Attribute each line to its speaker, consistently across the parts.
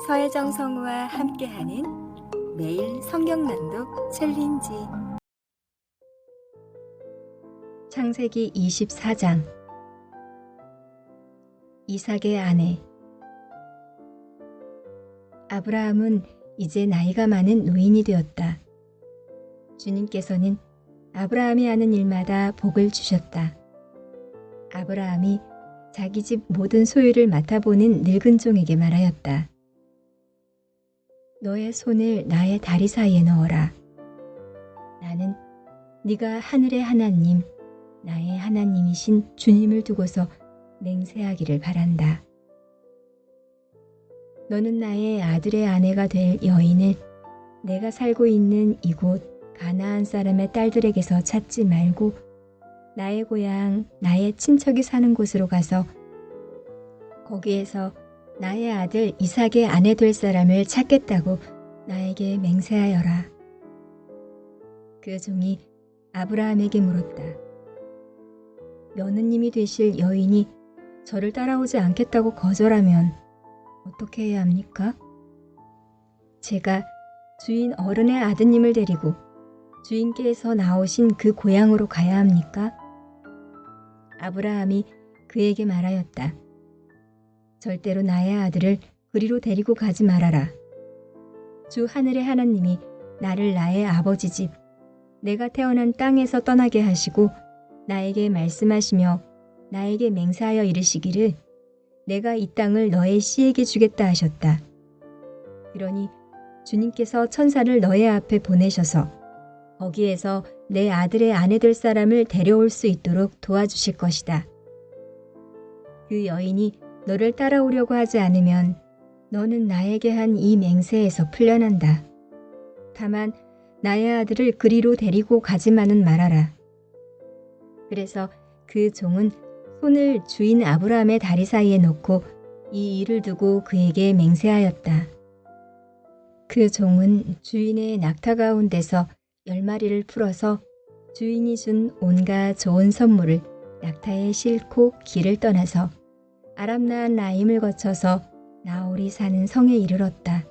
Speaker 1: 서혜정 성우와 함께하는 매일 성경 낭독 챌린지.
Speaker 2: 창세기 24장. 이삭의 아내. 아브라함은 이제 나이가 많은 노인이 되었다. 주님께서는 아브라함이 하는 일마다 복을 주셨다. 아브라함이 자기 집 모든 소유를 맡아보는 늙은 종에게 말하였다. 너의 손을 나의 다리 사이에 넣어라. 나는 네가 하늘의 하나님, 나의 하나님이신 주님을 두고서 맹세하기를 바란다. 너는 나의 아들의 아내가 될 여인을 내가 살고 있는 이곳 가나안 사람의 딸들에게서 찾지 말고 나의 고향, 나의 친척이 사는 곳으로 가서 거기에서 나의 아들 이삭의 아내 될 사람을 찾겠다고 나에게 맹세하여라. 그 종이 아브라함에게 물었다. 며느님이 되실 여인이 저를 따라오지 않겠다고 거절하면 어떻게 해야 합니까? 제가 주인 어른의 아드님을 데리고 주인께서 나오신 그 고향으로 가야 합니까? 아브라함이 그에게 말하였다. 절대로 나의 아들을 그리로 데리고 가지 말아라. 주 하늘의 하나님이 나를 나의 아버지 집, 내가 태어난 땅에서 떠나게 하시고 나에게 말씀하시며 나에게 맹세하여 이르시기를 내가 이 땅을 너의 씨에게 주겠다 하셨다. 그러니 주님께서 천사를 너의 앞에 보내셔서 거기에서 내 아들의 아내 될 사람을 데려올 수 있도록 도와주실 것이다. 그 여인이 너를 따라오려고 하지 않으면 너는 나에게 한 이 맹세에서 풀려난다. 다만 나의 아들을 그리로 데리고 가지만은 말아라. 그래서 그 종은 손을 주인 아브라함의 다리 사이에 놓고 이 일을 두고 그에게 맹세하였다. 그 종은 주인의 낙타 가운데서 10마리를 풀어서 주인이 준 온갖 좋은 선물을 낙타에 싣고 길을 떠나서 아람나한 나임을 거쳐서 나홀이 사는 성에 이르렀다.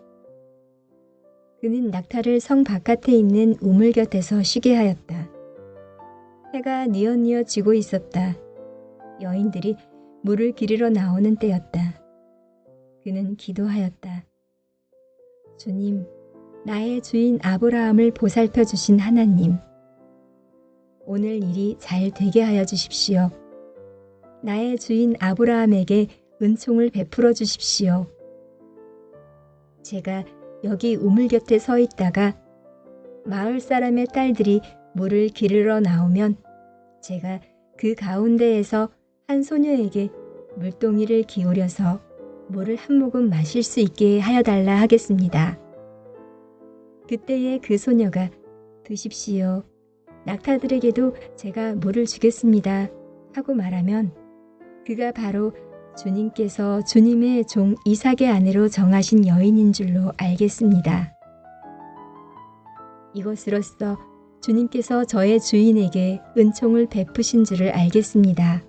Speaker 2: 그는 낙타를 성 바깥에 있는 우물 곁에서 쉬게 하였다. 해가 뉘엿뉘엿 지고 있었다. 여인들이 물을 기르러 나오는 때였다. 그는 기도하였다. 주님, 나의 주인 아브라함을 보살펴 주신 하나님, 오늘 일이 잘 되게 하여 주십시오. 나의 주인 아브라함에게 은총을 베풀어 주십시오. 제가 여기 우물 곁에 서 있다가 마을 사람의 딸들이 물을 기르러 나오면 제가 그 가운데에서 한 소녀에게 물동이를 기울여서 물을 한 모금 마실 수 있게 하여 달라 하겠습니다. 그때에 그 소녀가 드십시오. 낙타들에게도 제가 물을 주겠습니다. 하고 말하면 그가 바로 주님께서 주님의 종 이삭의 아내로 정하신 여인인 줄로 알겠습니다. 이것으로써 주님께서 저의 주인에게 은총을 베푸신 줄을 알겠습니다.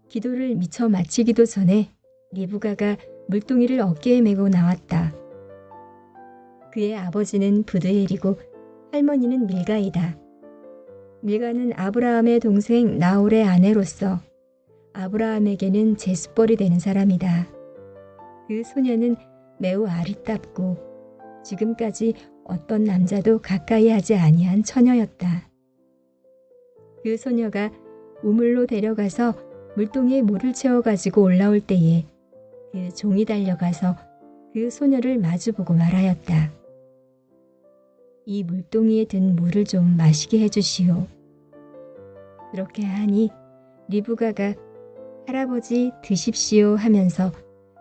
Speaker 2: 기도를 미처 마치기도 전에 리브가가 물동이를 어깨에 메고 나왔다. 그의 아버지는 부드엘이고 할머니는 밀가이다. 밀가는 아브라함의 동생 나홀의 아내로서 아브라함에게는 제수벌이 되는 사람이다. 그 소녀는 매우 아리답고 지금까지 어떤 남자도 가까이 하지 아니한 처녀였다. 그 소녀가 우물로 데려가서 물동이에 물을 채워가지고 올라올 때에 그 종이 달려가서 그 소녀를 마주보고 말하였다. 이 물동이에 든 물을 좀 마시게 해주시오. 그렇게 하니 리브가가 할아버지 드십시오 하면서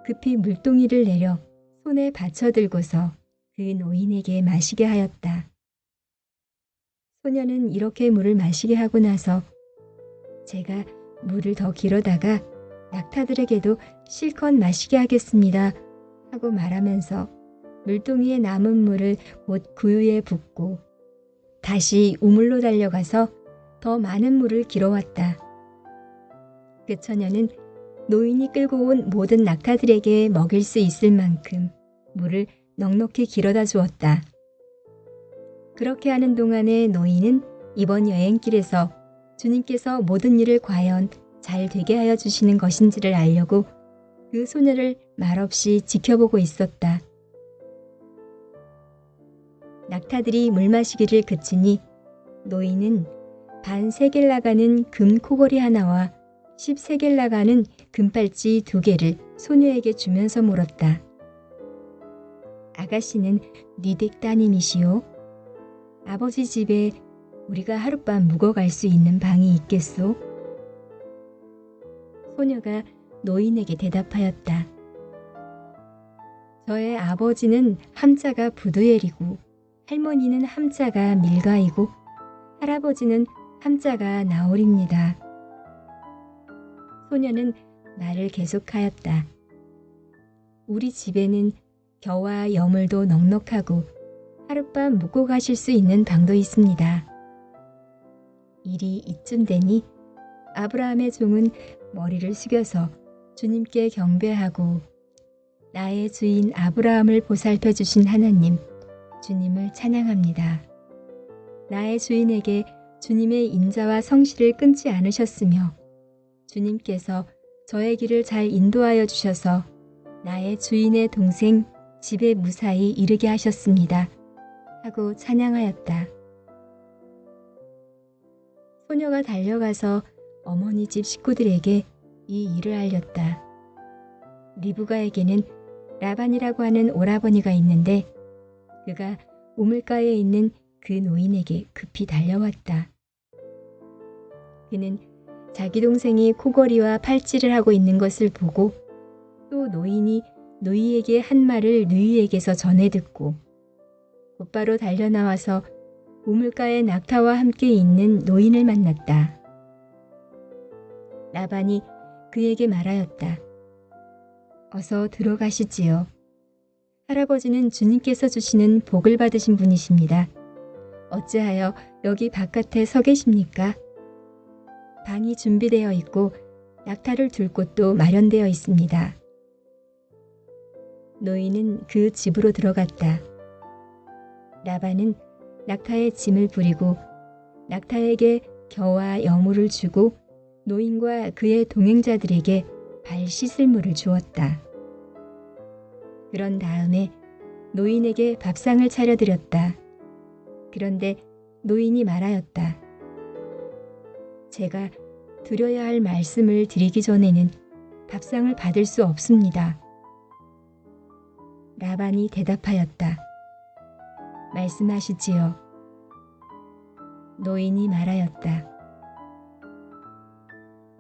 Speaker 2: 급히 물동이를 내려 손에 받쳐 들고서 그 노인에게 마시게 하였다. 소녀는 이렇게 물을 마시게 하고 나서 제가 물을 더 길어다가 낙타들에게도 실컷 마시게 하겠습니다 하고 말하면서 물동이에 남은 물을 곧 구유에 붓고 다시 우물로 달려가서 더 많은 물을 길어왔다. 그 처녀는 노인이 끌고 온 모든 낙타들에게 먹일 수 있을 만큼 물을 넉넉히 길어다 주었다. 그렇게 하는 동안에 노인은 이번 여행길에서 주님께서 모든 일을 과연 잘 되게 하여 주시는 것인지를 알려고 그 소녀를 말없이 지켜보고 있었다. 낙타들이 물 마시기를 그치니 노인은 반 세겔 나가는 금 코걸이 하나와 10세겔 나가는 금팔찌 2개를 소녀에게 주면서 물었다. 아가씨는 네 댁 따님이시오? 아버지 집에 우리가 하룻밤 묵어갈 수 있는 방이 있겠소? 소녀가 노인에게 대답하였다. 저의 아버지는 함자가 부두엘이고 할머니는 함자가 밀가이고 할아버지는 함자가 나홀입니다. 소녀는 말을 계속하였다. 우리 집에는 겨와 여물도 넉넉하고 하룻밤 묵고 가실 수 있는 방도 있습니다. 일이 이쯤 되니 아브라함의 종은 머리를 숙여서 주님께 경배하고 나의 주인 아브라함을 보살펴 주신 하나님, 주님을 찬양합니다. 나의 주인에게 주님의 인자와 성실을 끊지 않으셨으며 주님께서 저의 길을 잘 인도하여 주셔서 나의 주인의 동생 집에 무사히 이르게 하셨습니다. 하고 찬양하였다. 소녀가 달려가서 어머니 집 식구들에게 이 일을 알렸다. 리브가에게는 라반이라고 하는 오라버니가 있는데 그가 우물가에 있는 그 노인에게 급히 달려왔다. 그는 자기 동생이 코걸이와 팔찌를 하고 있는 것을 보고 또 노인이 누이에게 한 말을 누이에게서 전해 듣고 곧바로 달려나와서 우물가에 낙타와 함께 있는 노인을 만났다. 라반이 그에게 말하였다. 어서 들어가시지요. 할아버지는 주님께서 주시는 복을 받으신 분이십니다. 어찌하여 여기 바깥에 서 계십니까? 방이 준비되어 있고 낙타를 둘 곳도 마련되어 있습니다. 노인은 그 집으로 들어갔다. 라반은 낙타의 짐을 부리고 낙타에게 겨와 여물을 주고 노인과 그의 동행자들에게 발 씻을 물을 주었다. 그런 다음에 노인에게 밥상을 차려드렸다. 그런데 노인이 말하였다. 제가 드려야 할 말씀을 드리기 전에는 밥상을 받을 수 없습니다. 라반이 대답하였다. 말씀하시지요. 노인이 말하였다.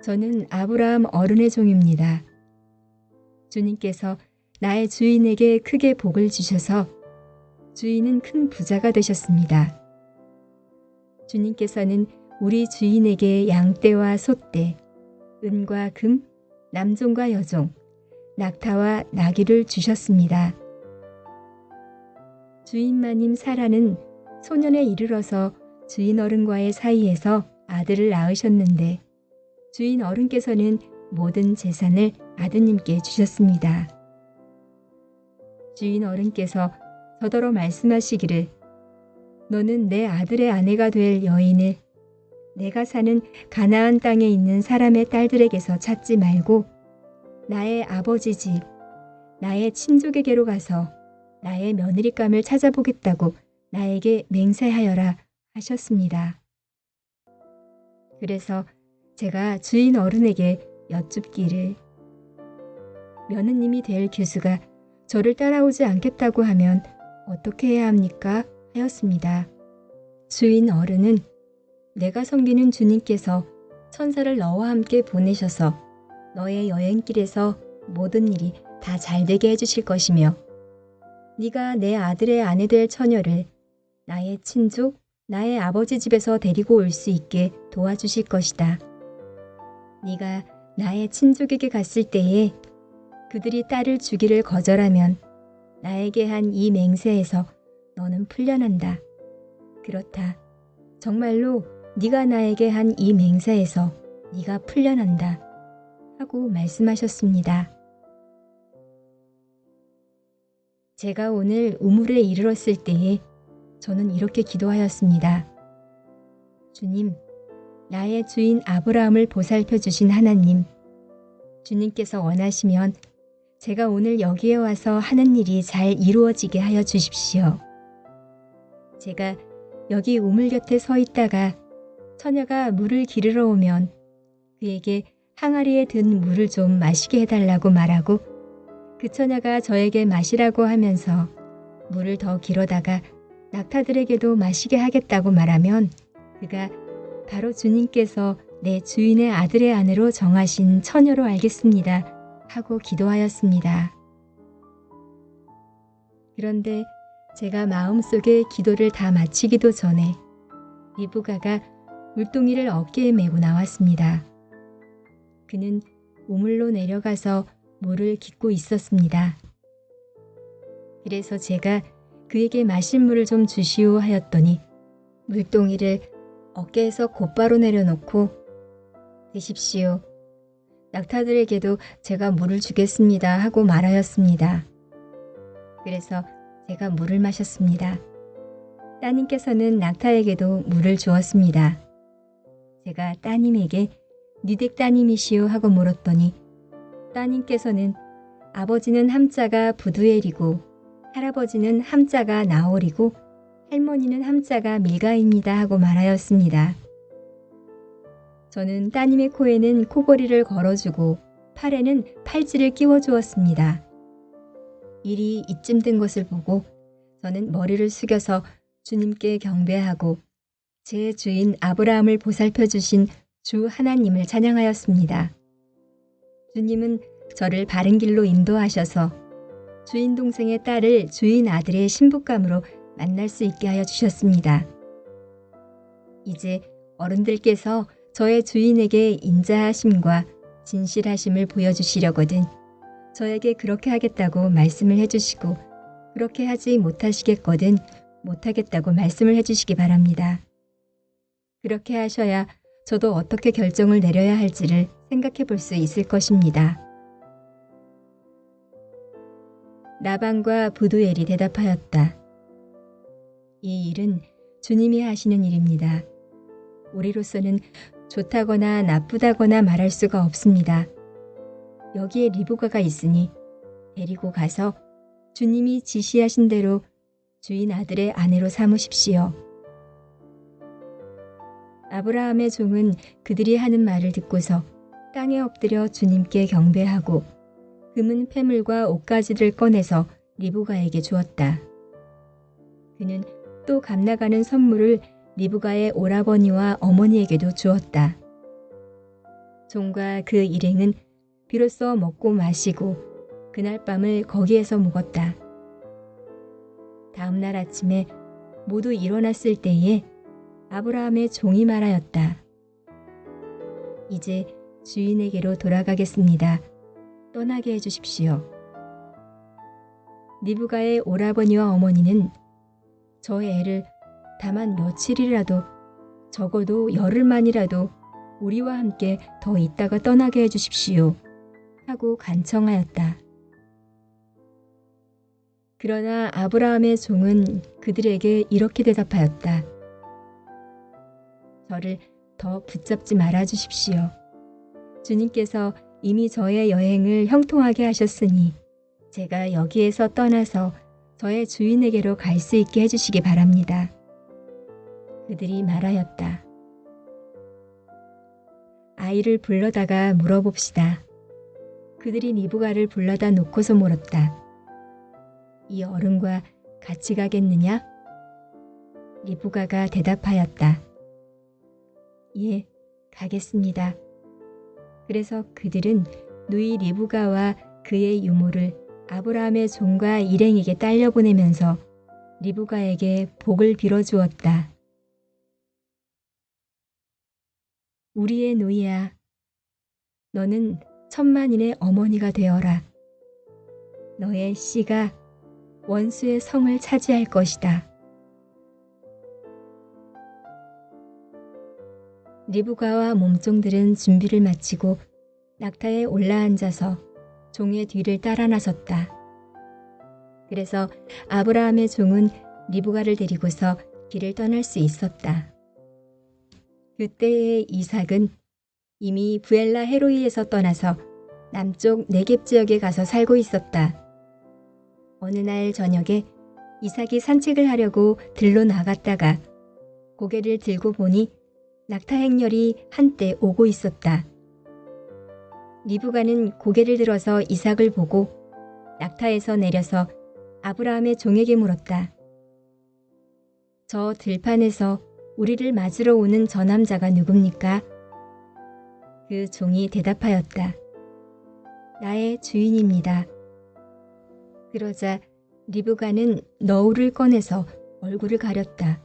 Speaker 2: 저는 아브라함 어른의 종입니다. 주님께서 나의 주인에게 크게 복을 주셔서 주인은 큰 부자가 되셨습니다. 주님께서는 우리 주인에게 양떼와 소떼, 은과 금, 남종과 여종, 낙타와 나귀를 주셨습니다. 주인 마님 사라는 소년에 이르러서 주인 어른과의 사이에서 아들을 낳으셨는데 주인 어른께서는 모든 재산을 아드님께 주셨습니다. 주인 어른께서 더더러 말씀하시기를 너는 내 아들의 아내가 될 여인을 내가 사는 가나안 땅에 있는 사람의 딸들에게서 찾지 말고 나의 아버지 집, 나의 친족에게로 가서 나의 며느리감을 찾아보겠다고 나에게 맹세하여라 하셨습니다. 그래서 제가 주인 어른에게 여쭙기를 며느님이 될 교수가 저를 따라오지 않겠다고 하면 어떻게 해야 합니까? 하였습니다. 주인 어른은 내가 섬기는 주님께서 천사를 너와 함께 보내셔서 너의 여행길에서 모든 일이 다 잘되게 해주실 것이며 네가 내 아들의 아내 될 처녀를 나의 친족, 나의 아버지 집에서 데리고 올 수 있게 도와주실 것이다. 네가 나의 친족에게 갔을 때에 그들이 딸을 주기를 거절하면 나에게 한 이 맹세에서 너는 풀려난다. 그렇다. 정말로 네가 나에게 한 이 맹세에서 네가 풀려난다. 하고 말씀하셨습니다. 제가 오늘 우물에 이르렀을 때에 저는 이렇게 기도하였습니다. 주님, 나의 주인 아브라함을 보살펴 주신 하나님, 주님께서 원하시면 제가 오늘 여기에 와서 하는 일이 잘 이루어지게 하여 주십시오. 제가 여기 우물 곁에 서 있다가 처녀가 물을 기르러 오면 그에게 항아리에 든 물을 좀 마시게 해달라고 말하고 그 처녀가 저에게 마시라고 하면서 물을 더 길어다가 낙타들에게도 마시게 하겠다고 말하면 그가 바로 주님께서 내 주인의 아들의 아내로 정하신 처녀로 알겠습니다. 하고 기도하였습니다. 그런데 제가 마음속에 기도를 다 마치기도 전에 리브가가 물동이를 어깨에 메고 나왔습니다. 그는 우물로 내려가서 물을 깃고 있었습니다. 그래서 제가 그에게 마실 물을 좀 주시오 하였더니 물동이를 어깨에서 곧바로 내려놓고 드십시오. 낙타들에게도 제가 물을 주겠습니다 하고 말하였습니다. 그래서 제가 물을 마셨습니다. 따님께서는 낙타에게도 물을 주었습니다. 제가 따님에게 니댁 따님이시오 하고 물었더니 따님께서는 아버지는 함자가 부두엘이고 할아버지는 함자가 나홀이고 할머니는 함자가 밀가입니다 하고 말하였습니다. 저는 따님의 코에는 코골이를 걸어주고 팔에는 팔찌를 끼워주었습니다. 일이 이쯤 된 것을 보고 저는 머리를 숙여서 주님께 경배하고 제 주인 아브라함을 보살펴 주신 주 하나님을 찬양하였습니다. 주님은 저를 바른 길로 인도하셔서 주인 동생의 딸을 주인 아들의 신부감으로 만날 수 있게 하여 주셨습니다. 이제 어른들께서 저의 주인에게 인자하심과 진실하심을 보여주시려거든 저에게 그렇게 하겠다고 말씀을 해주시고 그렇게 하지 못하시겠거든 못하겠다고 말씀을 해주시기 바랍니다. 그렇게 하셔야 저도 어떻게 결정을 내려야 할지를 생각해 볼 수 있을 것입니다. 라반과 부두엘이 대답하였다. 이 일은 주님이 하시는 일입니다. 우리로서는 좋다거나 나쁘다거나 말할 수가 없습니다. 여기에 리브가가 있으니 데리고 가서 주님이 지시하신 대로 주인 아들의 아내로 삼으십시오. 아브라함의 종은 그들이 하는 말을 듣고서 땅에 엎드려 주님께 경배하고 금은 패물과 옷가지를 꺼내서 리브가에게 주었다. 그는 또 값나가는 선물을 리브가의 오라버니와 어머니에게도 주었다. 종과 그 일행은 비로소 먹고 마시고 그날 밤을 거기에서 묵었다. 다음 날 아침에 모두 일어났을 때에 아브라함의 종이 말하였다. 이제 주인에게로 돌아가겠습니다. 떠나게 해주십시오. 리브가의 오라버니와 어머니는 저의 애를 다만 며칠이라도 적어도 열흘만이라도 우리와 함께 더 있다가 떠나게 해주십시오. 하고 간청하였다. 그러나 아브라함의 종은 그들에게 이렇게 대답하였다. 저를 더 붙잡지 말아 주십시오. 주님께서 이미 저의 여행을 형통하게 하셨으니 제가 여기에서 떠나서 저의 주인에게로 갈 수 있게 해주시기 바랍니다. 그들이 말하였다. 아이를 불러다가 물어봅시다. 그들이 리브가를 불러다 놓고서 물었다. 이 어른과 같이 가겠느냐? 리브가가 대답하였다. 예, 가겠습니다. 그래서 그들은 누이 리브가와 그의 유모를 아브라함의 종과 일행에게 딸려보내면서 리브가에게 복을 빌어주었다. 우리의 누이야, 너는 천만인의 어머니가 되어라. 너의 씨가 원수의 성을 차지할 것이다. 리브가와 몸종들은 준비를 마치고 낙타에 올라앉아서 종의 뒤를 따라 나섰다. 그래서 아브라함의 종은 리브가를 데리고서 길을 떠날 수 있었다. 그때의 이삭은 이미 부엘라 헤로이에서 떠나서 남쪽 네겝 지역에 가서 살고 있었다. 어느 날 저녁에 이삭이 산책을 하려고 들로 나갔다가 고개를 들고 보니 낙타 행렬이 한때 오고 있었다. 리브가는 고개를 들어서 이삭을 보고 낙타에서 내려서 아브라함의 종에게 물었다. 저 들판에서 우리를 맞으러 오는 저 남자가 누굽니까? 그 종이 대답하였다. 나의 주인입니다. 그러자 리브가는 너울을 꺼내서 얼굴을 가렸다.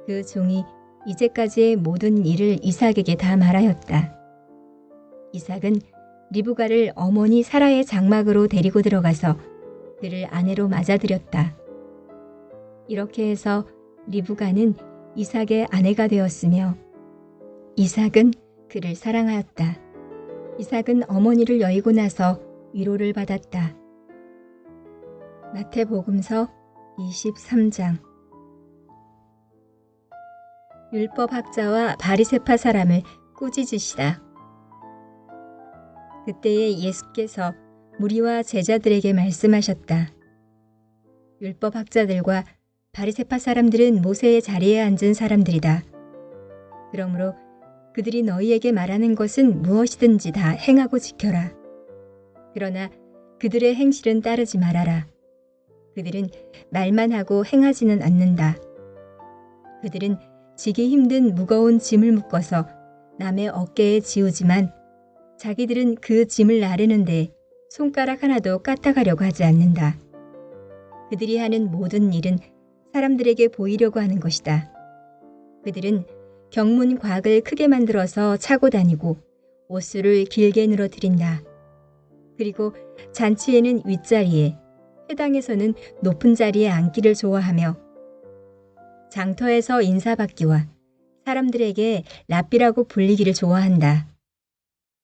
Speaker 2: 그 종이 이제까지의 모든 일을 이삭에게 다 말하였다. 이삭은 리브가를 어머니 사라의 장막으로 데리고 들어가서 그를 아내로 맞아들였다. 이렇게 해서 리브가는 이삭의 아내가 되었으며 이삭은 그를 사랑하였다. 이삭은 어머니를 여의고 나서 위로를 받았다. 마태복음서 23장. 율법학자와 바리새파 사람을 꾸짖으시다. 그때에 예수께서 무리와 제자들에게 말씀하셨다. 율법학자들과 바리새파 사람들은 모세의 자리에 앉은 사람들이다. 그러므로 그들이 너희에게 말하는 것은 무엇이든지 다 행하고 지켜라. 그러나 그들의 행실은 따르지 말아라. 그들은 말만 하고 행하지는 않는다. 그들은 지기 힘든 무거운 짐을 묶어서 남의 어깨에 지우지만 자기들은 그 짐을 나르는데 손가락 하나도 까딱하려고 하지 않는다. 그들이 하는 모든 일은 사람들에게 보이려고 하는 것이다. 그들은 경문 곽을 크게 만들어서 차고 다니고 옷수를 길게 늘어뜨린다. 그리고 잔치에는 윗자리에, 회당에서는 높은 자리에 앉기를 좋아하며 장터에서 인사받기와 사람들에게 랍비라고 불리기를 좋아한다.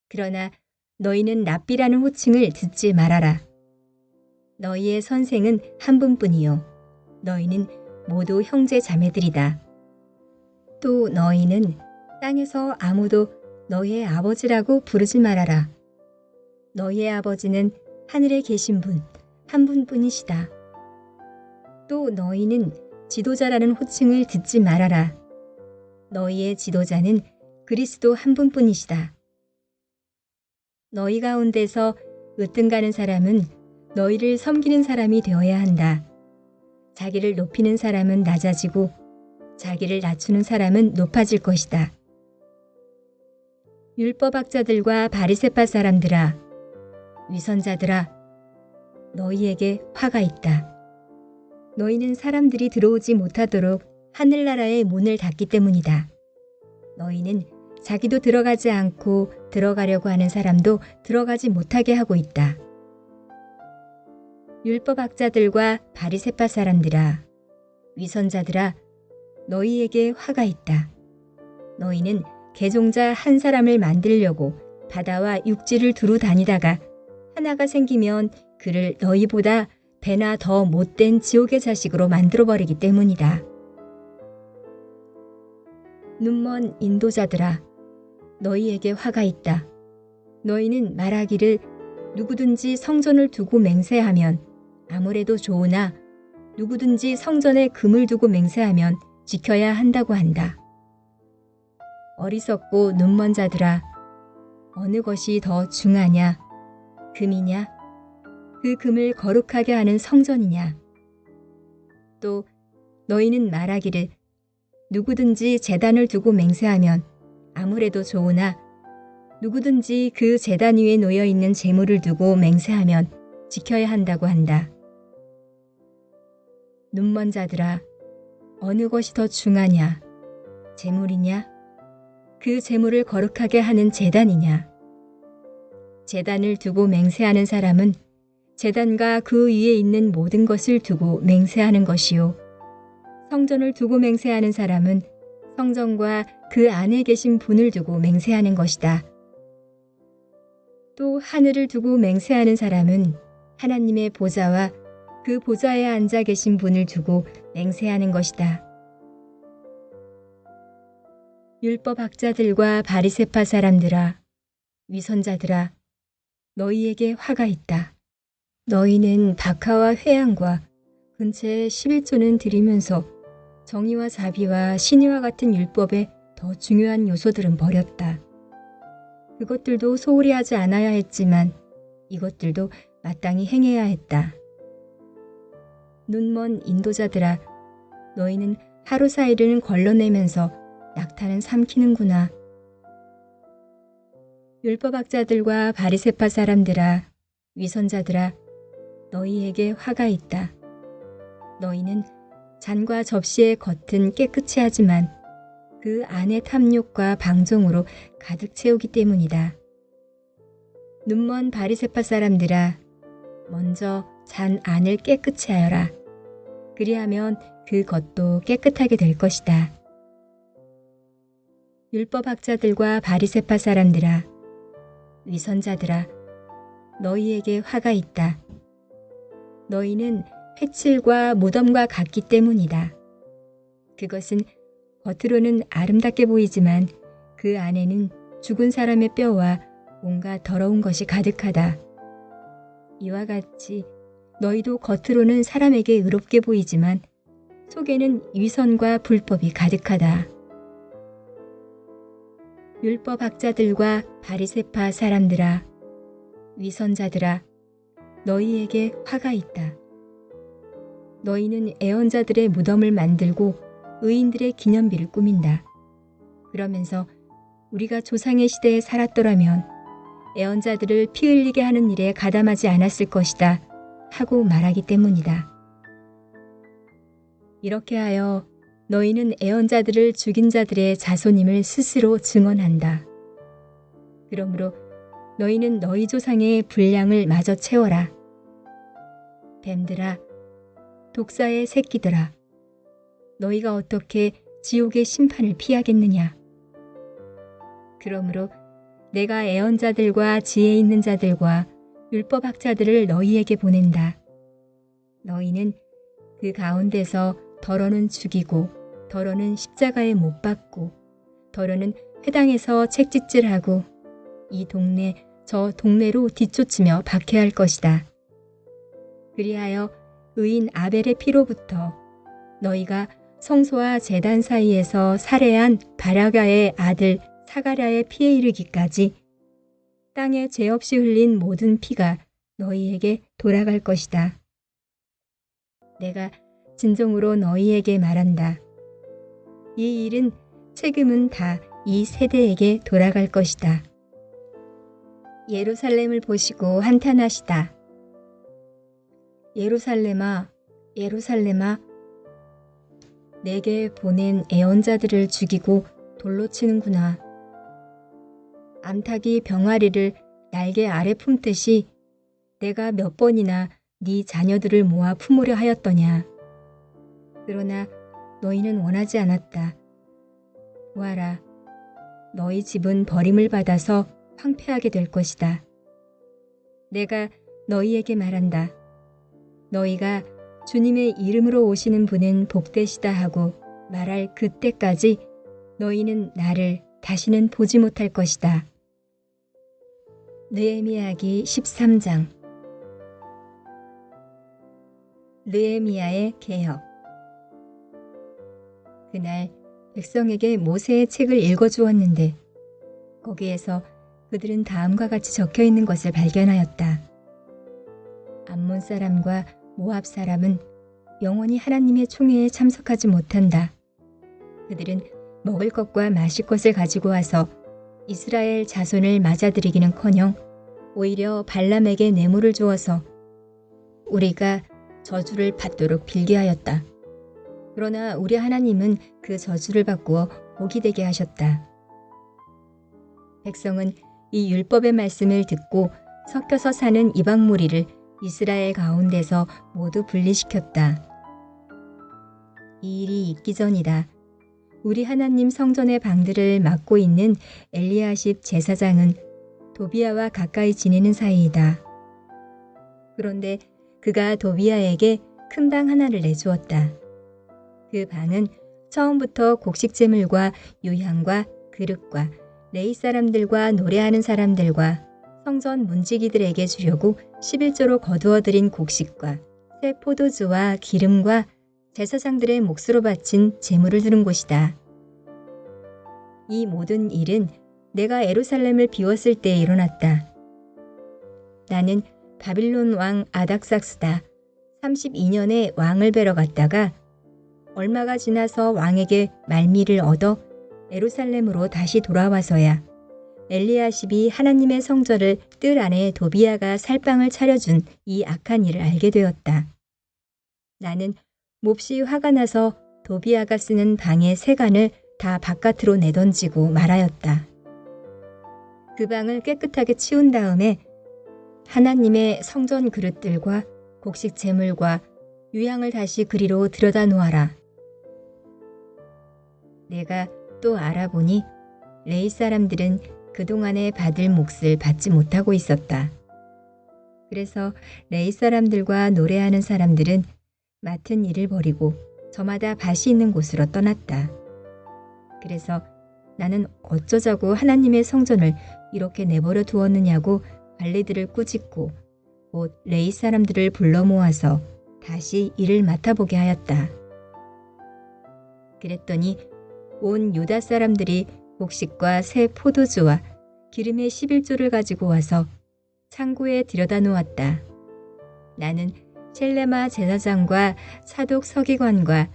Speaker 2: 그러나 너희는 랍비라는 호칭을 듣지 말아라. 너희의 선생은 한 분뿐이요. 너희는 모두 형제 자매들이다. 또 너희는 땅에서 아무도 너희의 아버지라고 부르지 말아라. 너희의 아버지는 하늘에 계신 분, 한 분뿐이시다. 또 너희는 지도자라는 호칭을 듣지 말아라. 너희의 지도자는 그리스도 한 분뿐이시다. 너희 가운데서 으뜸가는 사람은 너희를 섬기는 사람이 되어야 한다. 자기를 높이는 사람은 낮아지고 자기를 낮추는 사람은 높아질 것이다. 율법학자들과 바리새파 사람들아, 위선자들아, 너희에게 화가 있다. 너희는 사람들이 들어오지 못하도록 하늘나라의 문을 닫기 때문이다. 너희는 자기도 들어가지 않고 들어가려고 하는 사람도 들어가지 못하게 하고 있다. 율법학자들과 바리새파 사람들아, 위선자들아, 너희에게 화가 있다. 너희는 개종자 한 사람을 만들려고 바다와 육지를 두루 다니다가 하나가 생기면 그를 너희보다 배나 더 못된 지옥의 자식으로 만들어버리기 때문이다. 눈먼 인도자들아, 너희에게 화가 있다. 너희는 말하기를 누구든지 성전을 두고 맹세하면 아무래도 좋으나 누구든지 성전에 금을 두고 맹세하면 지켜야 한다고 한다. 어리석고 눈먼 자들아, 어느 것이 더 중하냐? 금이냐? 그 금을 거룩하게 하는 성전이냐? 또 너희는 말하기를 누구든지 제단을 두고 맹세하면 아무래도 좋으나 누구든지 그 제단 위에 놓여 있는 재물을 두고 맹세하면 지켜야 한다고 한다. 눈먼 자들아, 어느 것이 더 중하냐? 재물이냐? 그 재물을 거룩하게 하는 제단이냐? 제단을 두고 맹세하는 사람은 제단과 그 위에 있는 모든 것을 두고 맹세하는 것이요. 성전을 두고 맹세하는 사람은 성전과 그 안에 계신 분을 두고 맹세하는 것이다. 또 하늘을 두고 맹세하는 사람은 하나님의 보좌와 그 보좌에 앉아 계신 분을 두고 맹세하는 것이다. 율법학자들과 바리새파 사람들아, 위선자들아, 너희에게 화가 있다. 너희는 박하와 회양과 근처에 11조는 드리면서 정의와 자비와 신의와 같은 율법의 더 중요한 요소들은 버렸다. 그것들도 소홀히 하지 않아야 했지만 이것들도 마땅히 행해야 했다. 눈먼 인도자들아, 너희는 하루 사이를 걸러내면서 낙타는 삼키는구나. 율법학자들과 바리새파 사람들아, 위선자들아, 너희에게 화가 있다. 너희는 잔과 접시의 겉은 깨끗이 하지만 그 안의 탐욕과 방종으로 가득 채우기 때문이다. 눈먼 바리새파 사람들아, 먼저 잔 안을 깨끗이 하여라. 그리하면 그 겉도 깨끗하게 될 것이다. 율법학자들과 바리새파 사람들아, 위선자들아, 너희에게 화가 있다. 너희는 회칠과 무덤과 같기 때문이다. 그것은 겉으로는 아름답게 보이지만 그 안에는 죽은 사람의 뼈와 온갖 더러운 것이 가득하다. 이와 같이 너희도 겉으로는 사람에게 의롭게 보이지만 속에는 위선과 불법이 가득하다. 율법학자들과 바리새파 사람들아, 위선자들아, 너희에게 화가 있다. 너희는 애언자들의 무덤을 만들고 의인들의 기념비를 꾸민다. 그러면서 우리가 조상의 시대에 살았더라면 애언자들을 피 흘리게 하는 일에 가담하지 않았을 것이다 하고 말하기 때문이다. 이렇게 하여 너희는 애언자들을 죽인 자들의 자손임을 스스로 증언한다. 그러므로 너희는 너희 조상의 분량을 마저 채워라. 뱀들아, 독사의 새끼들아, 너희가 어떻게 지옥의 심판을 피하겠느냐. 그러므로 내가 애언자들과 지혜 있는 자들과 율법학자들을 너희에게 보낸다. 너희는 그 가운데서 더러는 죽이고 더러는 십자가에 못 박고 더러는 회당에서 책짓질하고 이 동네 저 동네로 뒤쫓으며 박해할 것이다. 그리하여 의인 아벨의 피로부터 너희가 성소와 제단 사이에서 살해한 바라가의 아들 사가랴의 피에 이르기까지 땅에 죄 없이 흘린 모든 피가 너희에게 돌아갈 것이다. 내가 진정으로 너희에게 말한다. 이 일은 책임은 다 이 세대에게 돌아갈 것이다. 예루살렘을 보시고 한탄하시다. 예루살렘아, 예루살렘아, 내게 보낸 애언자들을 죽이고 돌로 치는구나. 암탉이 병아리를 날개 아래 품듯이 내가 몇 번이나 네 자녀들을 모아 품으려 하였더냐. 그러나 너희는 원하지 않았다. 보아라, 너희 집은 버림을 받아서 황폐하게 될 것이다. 내가 너희에게 말한다. 너희가 주님의 이름으로 오시는 분은 복되시다 하고 말할 그때까지 너희는 나를 다시는 보지 못할 것이다. 느헤미야기 13장. 느헤미야의 개혁. 그날 백성에게 모세의 책을 읽어주었는데 거기에서 그들은 다음과 같이 적혀 있는 것을 발견하였다. 암몬 사람과 모압 사람은 영원히 하나님의 총회에 참석하지 못한다. 그들은 먹을 것과 마실 것을 가지고 와서 이스라엘 자손을 맞아들이기는커녕 오히려 발람에게 뇌물을 주어서 우리가 저주를 받도록 빌게 하였다. 그러나 우리 하나님은 그 저주를 바꾸어 복이 되게 하셨다. 백성은 이 율법의 말씀을 듣고 섞여서 사는 이방 무리를 이스라엘 가운데서 모두 분리시켰다. 이 일이 있기 전이다. 우리 하나님 성전의 방들을 맡고 있는 엘리야십 제사장은 도비아와 가까이 지내는 사이이다. 그런데 그가 도비아에게 큰 방 하나를 내주었다. 그 방은 처음부터 곡식재물과 유향과 그릇과 레이 사람들과 노래하는 사람들과 성전 문지기들에게 주려고 11조로 거두어들인 곡식과 새 포도주와 기름과 제사장들의 몫으로 바친 재물을 두는 곳이다. 이 모든 일은 내가 예루살렘을 비웠을 때에 일어났다. 나는 바빌론 왕 아닥삭스다 32년에 왕을 뵈러 갔다가 얼마가 지나서 왕에게 말미를 얻어 예루살렘으로 다시 돌아와서야 엘리야십이 하나님의 성전을 뜰 안에 도비아가 살방을 차려준 이 악한 일을 알게 되었다. 나는 몹시 화가 나서 도비아가 쓰는 방의 세간을 다 바깥으로 내던지고 말하였다. 그 방을 깨끗하게 치운 다음에 하나님의 성전 그릇들과 곡식 재물과 유향을 다시 그리로 들여다 놓아라. 내가 또 알아보니 레이 사람들은 그동안에 받을 몫을 받지 못하고 있었다. 그래서 레이 사람들과 노래하는 사람들은 맡은 일을 버리고 저마다 밭이 있는 곳으로 떠났다. 그래서 나는 어쩌자고 하나님의 성전을 이렇게 내버려 두었느냐고 관리들을 꾸짖고 곧 레이 사람들을 불러 모아서 다시 일을 맡아보게 하였다. 그랬더니 온 유다 사람들이 곡식과 새 포도주와 기름의 11조를 가지고 와서 창고에 들여다 놓았다. 나는 셀레마 제사장과 사독 서기관과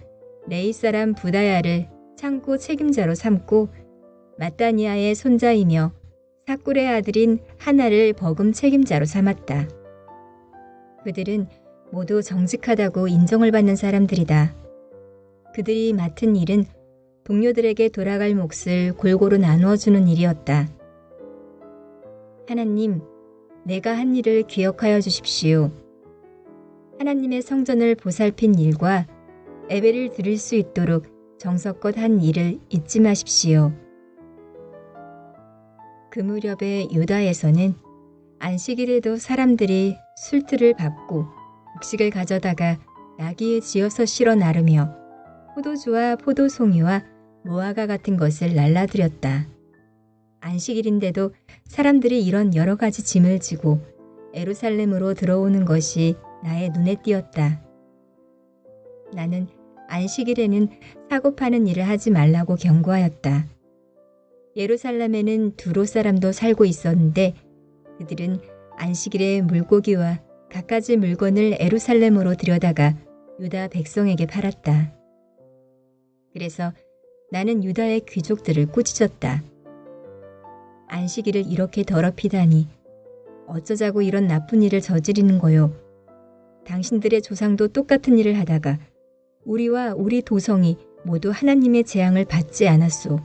Speaker 2: 레이 사람 부다야를 창고 책임자로 삼고 마따니아의 손자이며 사꿀의 아들인 하나를 버금 책임자로 삼았다. 그들은 모두 정직하다고 인정을 받는 사람들이다. 그들이 맡은 일은 동료들에게 돌아갈 몫을 골고루 나누어 주는 일이었다. 하나님, 내가 한 일을 기억하여 주십시오. 하나님의 성전을 보살핀 일과 예배를 드릴 수 있도록 정성껏 한 일을 잊지 마십시오. 그 무렵에 유다에서는 안식일에도 사람들이 술틀을 밟고 곡식을 가져다가 나귀에 지어서 실어 나르며 포도주와 포도송이와 무화과 같은 것을 날라드렸다. 안식일인데도 사람들이 이런 여러 가지 짐을 지고 예루살렘으로 들어오는 것이 나의 눈에 띄었다. 나는 안식일에는 사고 파는 일을 하지 말라고 경고하였다. 예루살렘에는 두로 사람도 살고 있었는데 그들은 안식일에 물고기와 갖가지 물건을 예루살렘으로 들여다가 유다 백성에게 팔았다. 그래서 나는 유다의 귀족들을 꾸짖었다. 안식일을 이렇게 더럽히다니 어쩌자고 이런 나쁜 일을 저지르는 거요. 당신들의 조상도 똑같은 일을 하다가 우리와 우리 도성이 모두 하나님의 재앙을 받지 않았소.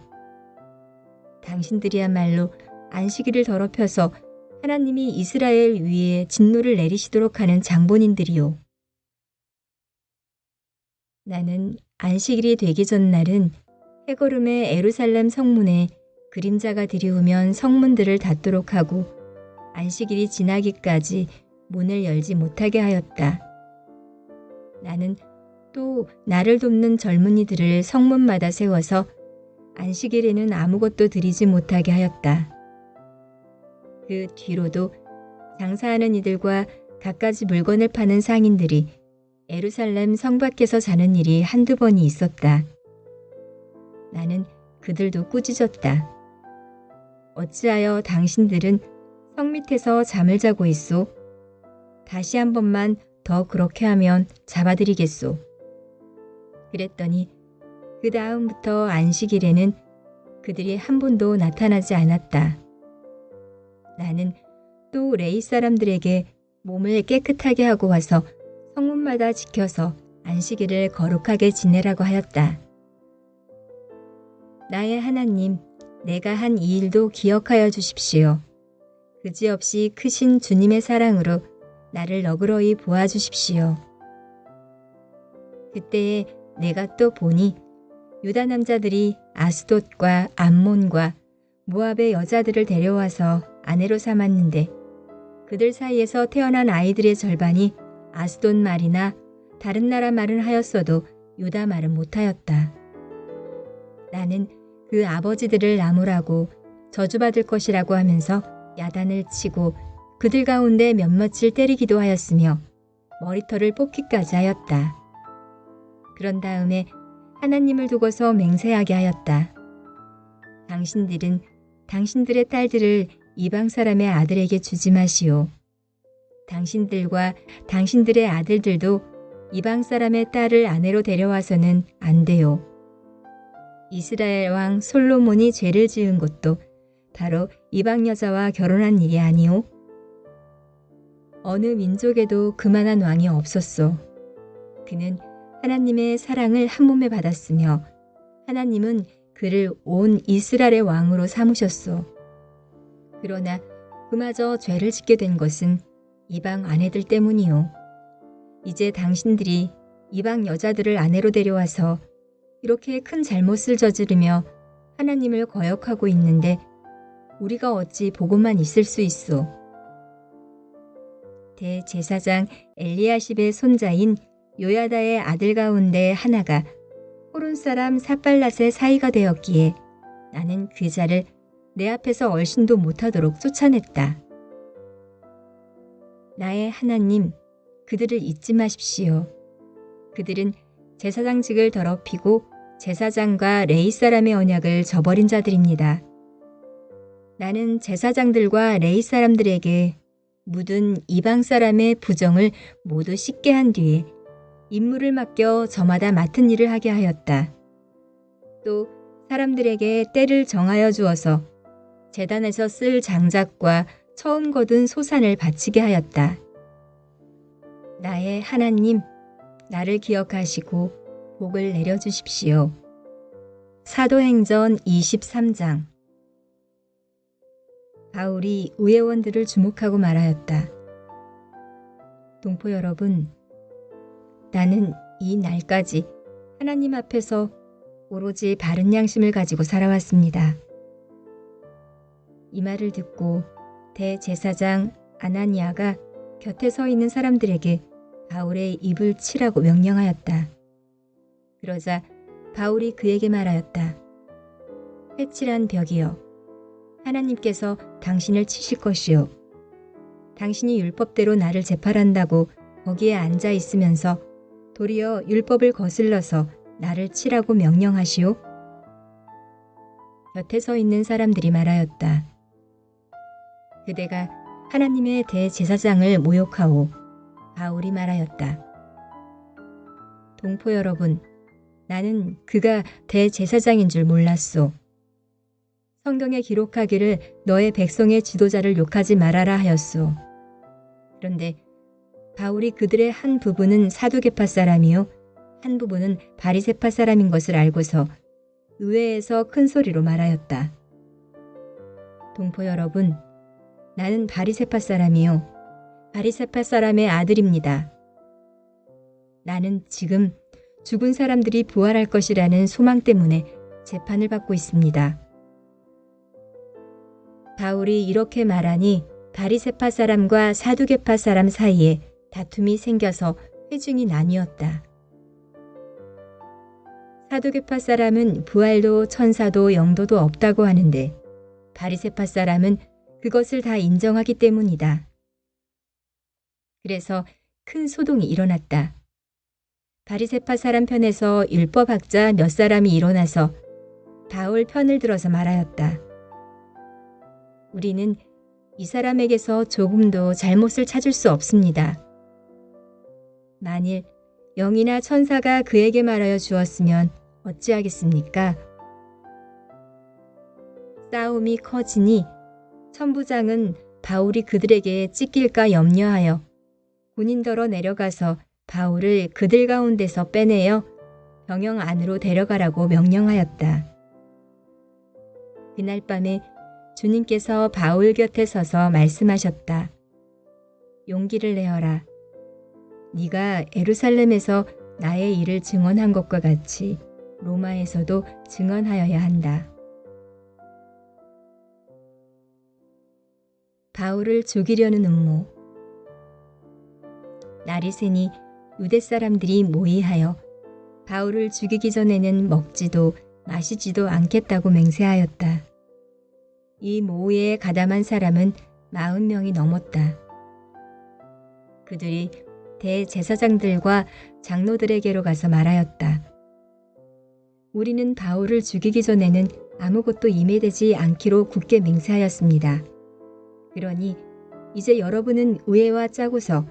Speaker 2: 당신들이야말로 안식일을 더럽혀서 하나님이 이스라엘 위에 진노를 내리시도록 하는 장본인들이요. 나는 안식일이 되기 전날은 해거름의 예루살렘 성문에 그림자가 들이우면 성문들을 닫도록 하고 안식일이 지나기까지 문을 열지 못하게 하였다. 나는 또 나를 돕는 젊은이들을 성문마다 세워서 안식일에는 아무것도 드리지 못하게 하였다. 그 뒤로도 장사하는 이들과 갖가지 물건을 파는 상인들이 예루살렘 성 밖에서 자는 일이 한두 번이 있었다. 나는 그들도 꾸짖었다. 어찌하여 당신들은 성 밑에서 잠을 자고 있소? 다시 한 번만 더 그렇게 하면 잡아드리겠소. 그랬더니 그 다음부터 안식일에는 그들이 한 번도 나타나지 않았다. 나는 또 레이 사람들에게 몸을 깨끗하게 하고 와서 성문마다 지켜서 안식일을 거룩하게 지내라고 하였다. 나의 하나님, 내가 한 이 일도 기억하여 주십시오. 그지없이 크신 주님의 사랑으로 나를 너그러이 보아주십시오. 그때에 내가 또 보니 유다 남자들이 아스돗과 암몬과 모압의 여자들을 데려와서 아내로 삼았는데 그들 사이에서 태어난 아이들의 절반이 아스돈 말이나 다른 나라 말은 하였어도 유다 말은 못하였다. 나는 그 아버지들을 나무라고 저주받을 것이라고 하면서 야단을 치고 그들 가운데 몇몇을 때리기도 하였으며 머리털을 뽑기까지 하였다. 그런 다음에 하나님을 두고서 맹세하게 하였다. 당신들은 당신들의 딸들을 이방 사람의 아들에게 주지 마시오. 당신들과 당신들의 아들들도 이방 사람의 딸을 아내로 데려와서는 안 돼요. 이스라엘 왕 솔로몬이 죄를 지은 것도 바로 이방 여자와 결혼한 일이 아니오. 어느 민족에도 그만한 왕이 없었소. 그는 하나님의 사랑을 한 몸에 받았으며 하나님은 그를 온 이스라엘의 왕으로 삼으셨소. 그러나 그마저 죄를 짓게 된 것은 이방 아내들 때문이요. 이제 당신들이 이방 여자들을 아내로 데려와서 이렇게 큰 잘못을 저지르며 하나님을 거역하고 있는데 우리가 어찌 보고만 있을 수 있소. 대제사장 엘리야십의 손자인 요야다의 아들 가운데 하나가 호론 사람 삿발랏의 사이가 되었기에 나는 그 자를 내 앞에서 얼씬도 못하도록 쫓아냈다. 나의 하나님, 그들을 잊지 마십시오. 그들은 제사장직을 더럽히고 제사장과 레위 사람의 언약을 저버린 자들입니다. 나는 제사장들과 레위 사람들에게 묻은 이방 사람의 부정을 모두 씻게 한 뒤에 임무를 맡겨 저마다 맡은 일을 하게 하였다. 또 사람들에게 때를 정하여 주어서 제단에서 쓸 장작과 처음 거둔 소산을 바치게 하였다. 나의 하나님, 나를 기억하시고 복을 내려주십시오. 사도행전 23장. 바울이 의회원들을 주목하고 말하였다. 동포 여러분, 나는 이 날까지 하나님 앞에서 오로지 바른 양심을 가지고 살아왔습니다. 이 말을 듣고 대제사장 아나니아가 곁에 서 있는 사람들에게 바울의 입을 치라고 명령하였다. 그러자 바울이 그에게 말하였다. 회칠한 벽이여, 하나님께서 당신을 치실 것이요. 당신이 율법대로 나를 재판한다고 거기에 앉아 있으면서 도리어 율법을 거슬러서 나를 치라고 명령하시오. 곁에 서 있는 사람들이 말하였다. 그대가 하나님의 대제사장을 모욕하오. 바울이 말하였다. 동포 여러분, 나는 그가 대제사장인 줄 몰랐소. 성경에 기록하기를 너의 백성의 지도자를 욕하지 말아라 하였소. 그런데 바울이 그들의 한 부분은 사두개파 사람이요 한 부분은 바리새파 사람인 것을 알고서 의회에서 큰 소리로 말하였다. 동포 여러분, 나는 바리새파 사람이요 바리새파 사람의 아들입니다. 나는 지금 죽은 사람들이 부활할 것이라는 소망 때문에 재판을 받고 있습니다. 바울이 이렇게 말하니 바리새파 사람과 사두개파 사람 사이에 다툼이 생겨서 회중이 나뉘었다. 사두개파 사람은 부활도 천사도 영도도 없다고 하는데 바리새파 사람은 그것을 다 인정하기 때문이다. 그래서 큰 소동이 일어났다. 바리새파 사람 편에서 율법학자 몇 사람이 일어나서 바울 편을 들어서 말하였다. 우리는 이 사람에게서 조금도 잘못을 찾을 수 없습니다. 만일 영이나 천사가 그에게 말하여 주었으면 어찌하겠습니까? 싸움이 커지니 천부장은 바울이 그들에게 찢길까 염려하여 군인더러 내려가서 바울을 그들 가운데서 빼내어 병영 안으로 데려가라고 명령하였다. 그날 밤에 주님께서 바울 곁에 서서 말씀하셨다. 용기를 내어라. 네가 예루살렘에서 나의 일을 증언한 것과 같이 로마에서도 증언하여야 한다. 바울을 죽이려는 음모. 날이 새니 유대 사람들이 모의하여 바울을 죽이기 전에는 먹지도 마시지도 않겠다고 맹세하였다. 이 모의에 가담한 사람은 40명이 넘었다. 그들이 대제사장들과 장로들에게로 가서 말하였다. 우리는 바울을 죽이기 전에는 아무것도 임해되지 않기로 굳게 맹세하였습니다. 그러니 이제 여러분은 의회와 짜고서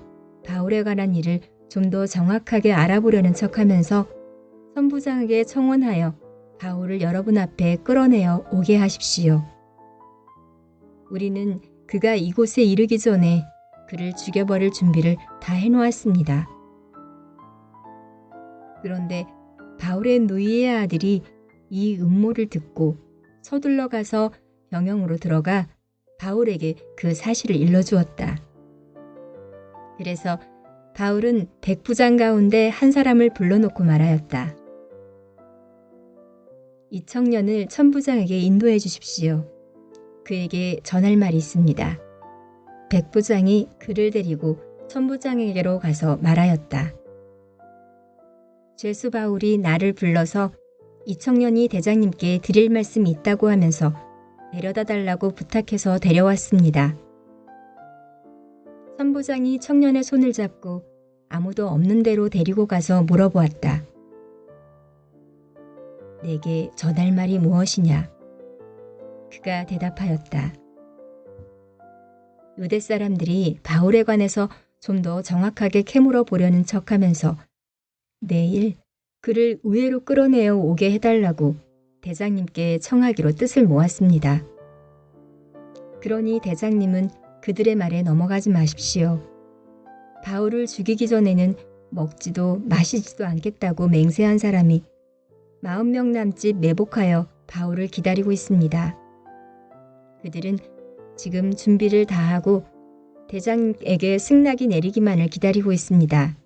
Speaker 2: 바울에 관한 일을 좀 더 정확하게 알아보려는 척하면서 선부장에게 청원하여 바울을 여러분 앞에 끌어내어 오게 하십시오. 우리는 그가 이곳에 이르기 전에 그를 죽여버릴 준비를 다 해놓았습니다. 그런데 바울의 누이의 아들이 이 음모를 듣고 서둘러 가서 병영으로 들어가 바울에게 그 사실을 일러주었다. 그래서 바울은 백부장 가운데 한 사람을 불러놓고 말하였다. 이 청년을 천부장에게 인도해 주십시오. 그에게 전할 말이 있습니다. 백부장이 그를 데리고 천부장에게로 가서 말하였다. 죄수 바울이 나를 불러서 이 청년이 대장님께 드릴 말씀이 있다고 하면서 데려다 달라고 부탁해서 데려왔습니다. 선부장이 청년의 손을 잡고 아무도 없는 데로 데리고 가서 물어보았다. 내게 전할 말이 무엇이냐? 그가 대답하였다. 유대 사람들이 바울에 관해서 좀 더 정확하게 캐물어 보려는 척하면서 내일 그를 의회로 끌어내어 오게 해달라고 대장님께 청하기로 뜻을 모았습니다. 그러니 대장님은 그들의 말에 넘어가지 마십시오. 바울을 죽이기 전에는 먹지도 마시지도 않겠다고 맹세한 사람이 40명 남짓 매복하여 바울을 기다리고 있습니다. 그들은 지금 준비를 다하고 대장에게 승낙이 내리기만을 기다리고 있습니다.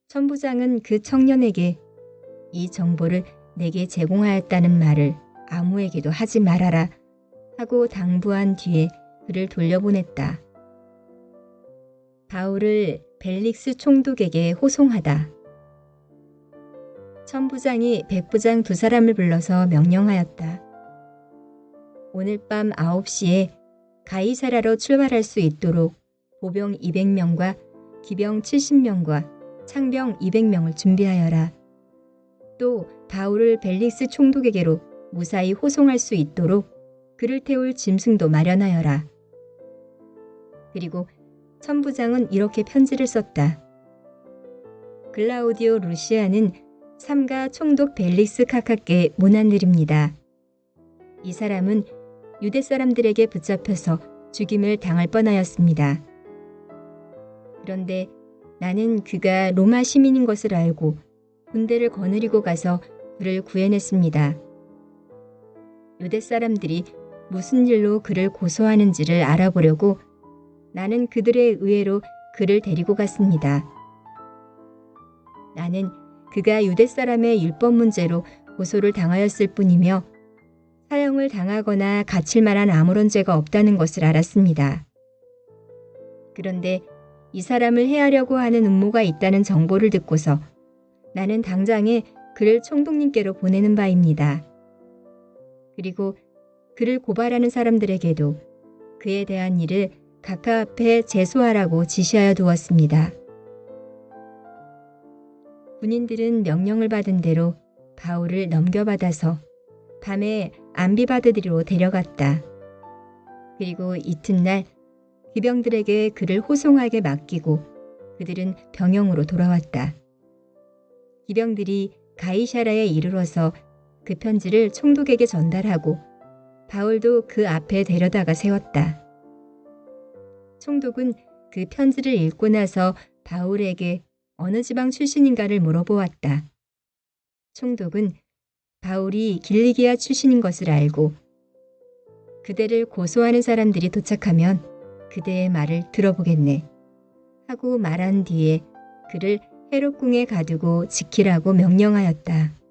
Speaker 2: 천부장은 그 청년에게 이 정보를 내게 제공하였다는 말을 아무에게도 하지 말아라 하고 당부한 뒤에 그를 돌려보냈다. 바울을 벨릭스 총독에게 호송하다. 천부장이 백부장 2사람을 불러서 명령하였다. 오늘 밤 9시에 가이사라로 출발할 수 있도록 보병 200명과 기병 70명과 창병 200명을 준비하여라. 또 바울을 벨릭스 총독에게로 무사히 호송할 수 있도록 그를 태울 짐승도 마련하여라. 그리고 천부장은 이렇게 편지를 썼다. 글라우디오 루시아는 삼가 총독 벨릭스 카카께 문안드립니다. 이 사람은 유대 사람들에게 붙잡혀서 죽임을 당할 뻔하였습니다. 그런데 나는 그가 로마 시민인 것을 알고 군대를 거느리고 가서 그를 구해냈습니다. 유대 사람들이 무슨 일로 그를 고소하는지를 알아보려고 나는 그들의 의회로 그를 데리고 갔습니다. 나는 그가 유대 사람의 율법 문제로 고소를 당하였을 뿐이며 사형을 당하거나 갇힐 만한 아무런 죄가 없다는 것을 알았습니다. 그런데 이 사람을 해하려고 하는 음모가 있다는 정보를 듣고서 나는 당장에 그를 총독님께로 보내는 바입니다. 그리고 그를 고발하는 사람들에게도 그에 대한 일을 각하 앞에 제소하라고 지시하여 두었습니다. 군인들은 명령을 받은 대로 바울을 넘겨받아서 밤에 암비바드리로 데려갔다. 그리고 이튿날 기병들에게 그를 호송하게 맡기고 그들은 병영으로 돌아왔다. 기병들이 가이사라에 이르러서 그 편지를 총독에게 전달하고 바울도 그 앞에 데려다가 세웠다. 총독은 그 편지를 읽고 나서 바울에게 어느 지방 출신인가를 물어보았다. 총독은 바울이 길리기아 출신인 것을 알고 그대를 고소하는 사람들이 도착하면 그대의 말을 들어보겠네 하고 말한 뒤에 그를 헤롯궁에 가두고 지키라고 명령하였다.